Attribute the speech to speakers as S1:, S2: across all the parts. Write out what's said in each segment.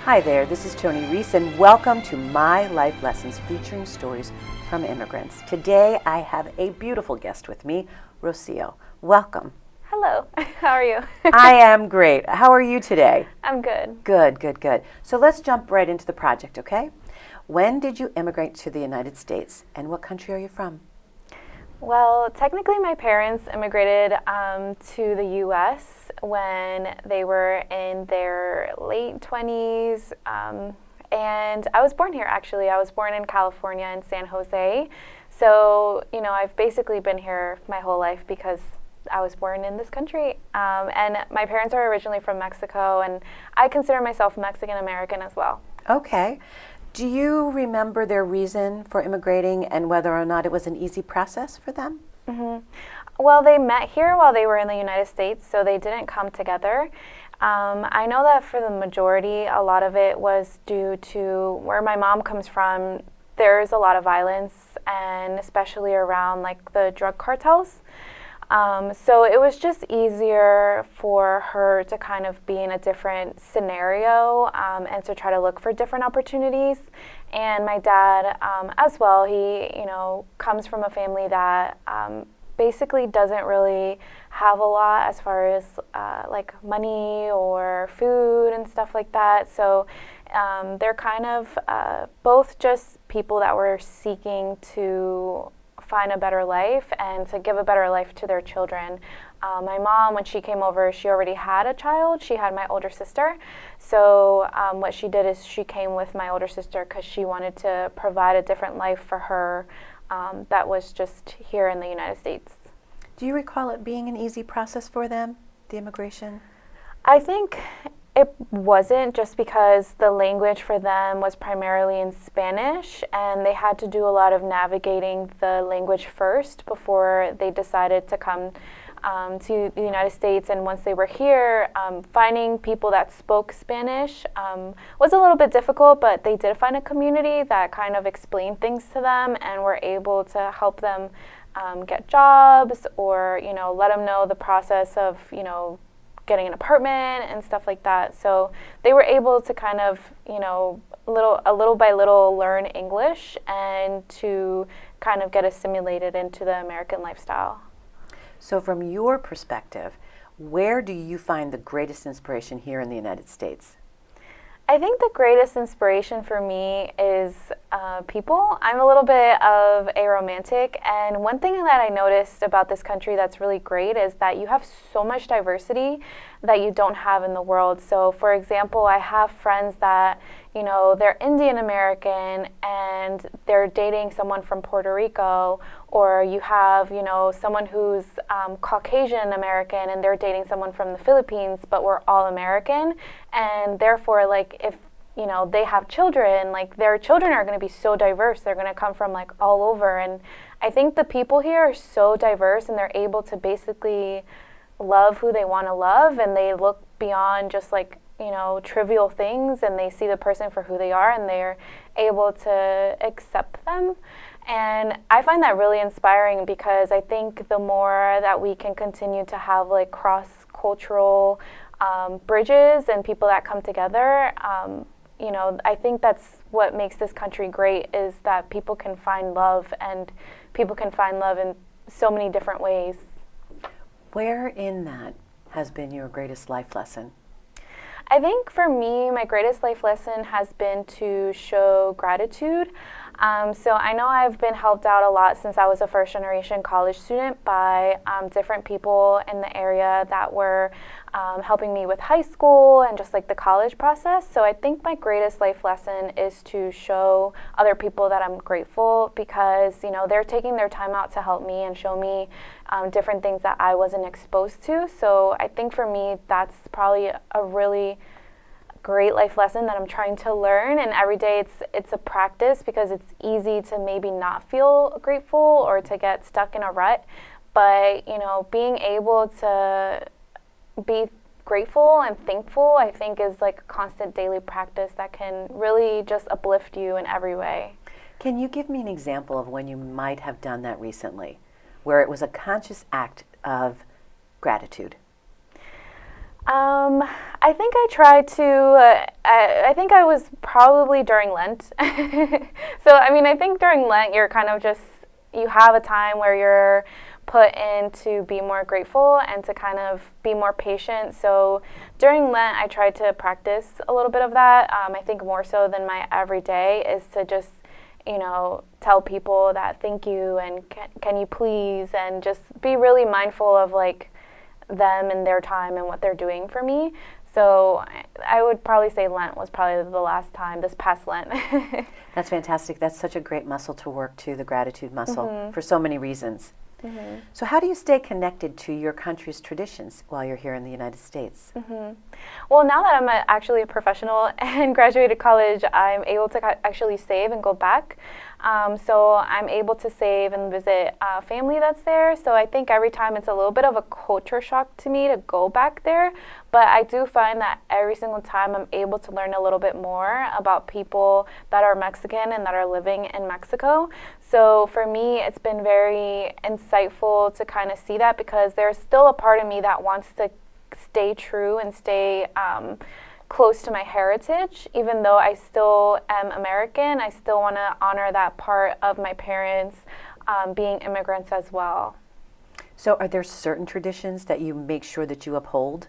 S1: Hi there, this is Tony Reese, and welcome to My Life Lessons featuring stories from immigrants. Today I have a beautiful guest with me, Rocio. Welcome.
S2: Hello, how are you?
S1: I am great. How are you today?
S2: I'm good.
S1: Good. So let's jump right into the project, okay? When did you immigrate to the United States, and what country are you from?
S2: Well, technically my parents immigrated to the U.S. when they were in their late 20s, and I was born here actually. I was born in California in San Jose. So, I've basically been here my whole life because I was born in this country. And my parents are originally from Mexico, and I consider myself Mexican American as well.
S1: Okay. Do you remember their reason for immigrating and whether or not it was an easy process for them?
S2: Mm-hmm. Well, they met here while they were in the United States, so they didn't come together. I know that for the majority, a lot of it was due to where my mom comes from. There's a lot of violence, and especially around like the drug cartels. So it was just easier for her to kind of be in a different scenario and to try to look for different opportunities. And my dad as well, he comes from a family that basically doesn't really have a lot as far as like money or food and stuff like that. So they're kind of both just people that were seeking to find a better life and to give a better life to their children. My mom, when she came over, she already had a child. She had my older sister. So what she did is she came with my older sister because she wanted to provide a different life for her that was just here in the United States.
S1: Do you recall it being an easy process for them, the immigration?
S2: I think it wasn't, just because the language for them was primarily in Spanish, and they had to do a lot of navigating the language first before they decided to come to the United States. And once they were here, finding people that spoke Spanish was a little bit difficult, but they did find a community that kind of explained things to them and were able to help them get jobs, or let them know the process of getting an apartment and stuff like that. So they were able to kind of, little by little learn English and to kind of get assimilated into the American lifestyle.
S1: So from your perspective, where do you find the greatest inspiration here in the United States?
S2: I think the greatest inspiration for me is people. I'm a little bit of a romantic, and one thing that I noticed about this country that's really great is that you have so much diversity that you don't have in the world. So, for example, I have friends that, they're Indian American and they're dating someone from Puerto Rico, or you have, someone who's Caucasian American and they're dating someone from the Philippines, but we're all American. And therefore, like, if they have children, like their children are going to be so diverse. They're going to come from like all over. And I think the people here are so diverse, and they're able to basically love who they want to love, and they look beyond just like, trivial things, and they see the person for who they are, and they're able to accept them. And I find that really inspiring, because I think the more that we can continue to have like cross-cultural bridges and people that come together, I think that's what makes this country great, is that people can find love, and people can find love in so many different ways.
S1: Where in that has been your greatest life lesson?
S2: I think for me, my greatest life lesson has been to show gratitude. So I know I've been helped out a lot since I was a first-generation college student by different people in the area that were helping me with high school and just like the college process. So I think my greatest life lesson is to show other people that I'm grateful, because they're taking their time out to help me and show me different things that I wasn't exposed to. So I think for me, that's probably a really great life lesson that I'm trying to learn. And every day it's a practice, because it's easy to maybe not feel grateful or to get stuck in a rut. But being able to be grateful and thankful, I think, is like a constant daily practice that can really just uplift you in every way.
S1: Can you give me an example of when you might have done that recently, where it was a conscious act of gratitude?
S2: I think I tried to, I think I was probably during Lent. So, I mean, I think during Lent, you're kind of just, you have a time where you're put in to be more grateful and to kind of be more patient. So during Lent, I tried to practice a little bit of that. I think more so than my everyday is to just, tell people that thank you and can you please, and just be really mindful of like them and their time and what they're doing for me. So I would probably say Lent was probably the last time, this past Lent.
S1: That's fantastic. That's such a great muscle to work to, the gratitude muscle, for so many reasons. So how do you stay connected to your country's traditions while you're here in the United States?
S2: Well, now that I'm actually a professional and graduated college, I'm able to actually save and go back. So I'm able to save and visit family that's there. So I think every time it's a little bit of a culture shock to me to go back there. But I do find that every single time I'm able to learn a little bit more about people that are Mexican and that are living in Mexico. So for me, it's been very insightful to kind of see that, because there's still a part of me that wants to stay true and stay close to my heritage. Even though I still am American, I still want to honor that part of my parents being immigrants as well.
S1: So are there certain traditions that you make sure that you uphold?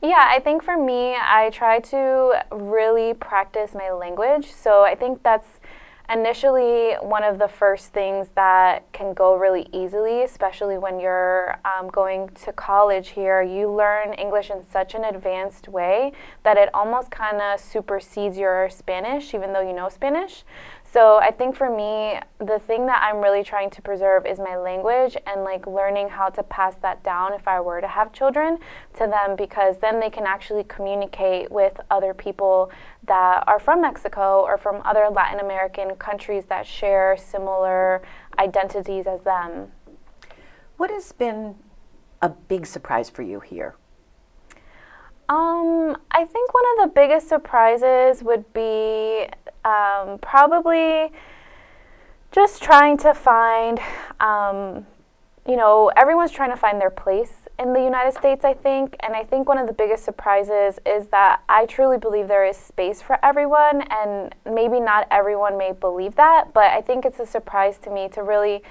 S2: Yeah, I think for me, I try to really practice my language. So I think that's initially one of the first things that can go really easily, especially when you're going to college here. You learn English in such an advanced way that it almost kind of supersedes your Spanish, even though you know Spanish. So I think for me, the thing that I'm really trying to preserve is my language, and like learning how to pass that down if I were to have children to them, because then they can actually communicate with other people that are from Mexico or from other Latin American countries that share similar identities as them.
S1: What has been a big surprise for you here?
S2: I think one of the biggest surprises would be probably just trying to find, everyone's trying to find their place in the United States, I think. And I think one of the biggest surprises is that I truly believe there is space for everyone. And maybe not everyone may believe that, but I think it's a surprise to me to really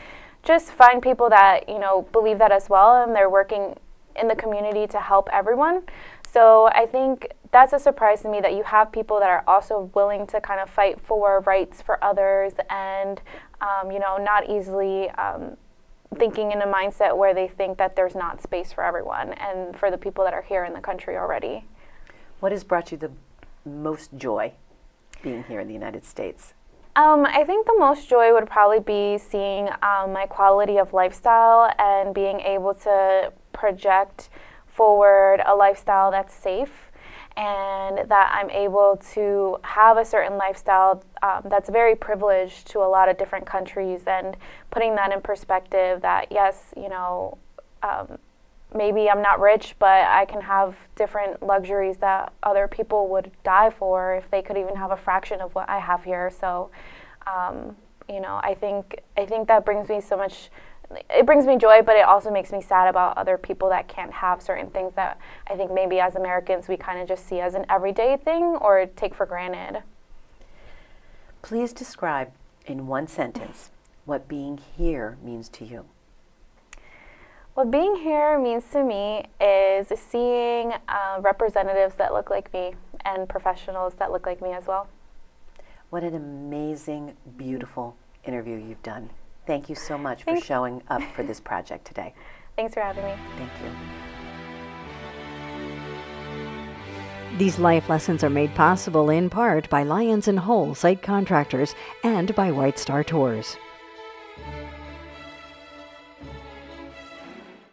S2: just find people that, believe that as well. And they're working in the community to help everyone. So I think that's a surprise to me, that you have people that are also willing to kind of fight for rights for others, and not easily thinking in a mindset where they think that there's not space for everyone and for the people that are here in the country already.
S1: What has brought you the most joy being here in the United States?
S2: I think the most joy would probably be seeing my quality of lifestyle and being able to project forward a lifestyle that's safe, and that I'm able to have a certain lifestyle that's very privileged to a lot of different countries, and putting that in perspective that yes, maybe I'm not rich, but I can have different luxuries that other people would die for if they could even have a fraction of what I have here. So, I think that brings me so much. It brings me joy, but it also makes me sad about other people that can't have certain things that I think maybe as Americans we kind of just see as an everyday thing or take for granted.
S1: Please describe in one sentence what being here means to you.
S2: What being here means to me is seeing representatives that look like me and professionals that look like me as well.
S1: What an amazing, beautiful interview you've done. Thank you so much
S2: Thanks.
S1: for showing up for this project today.
S2: Thanks for having me.
S1: Thank you.
S3: These life lessons are made possible in part by Lions and Hole Site Contractors and by White Star Tours.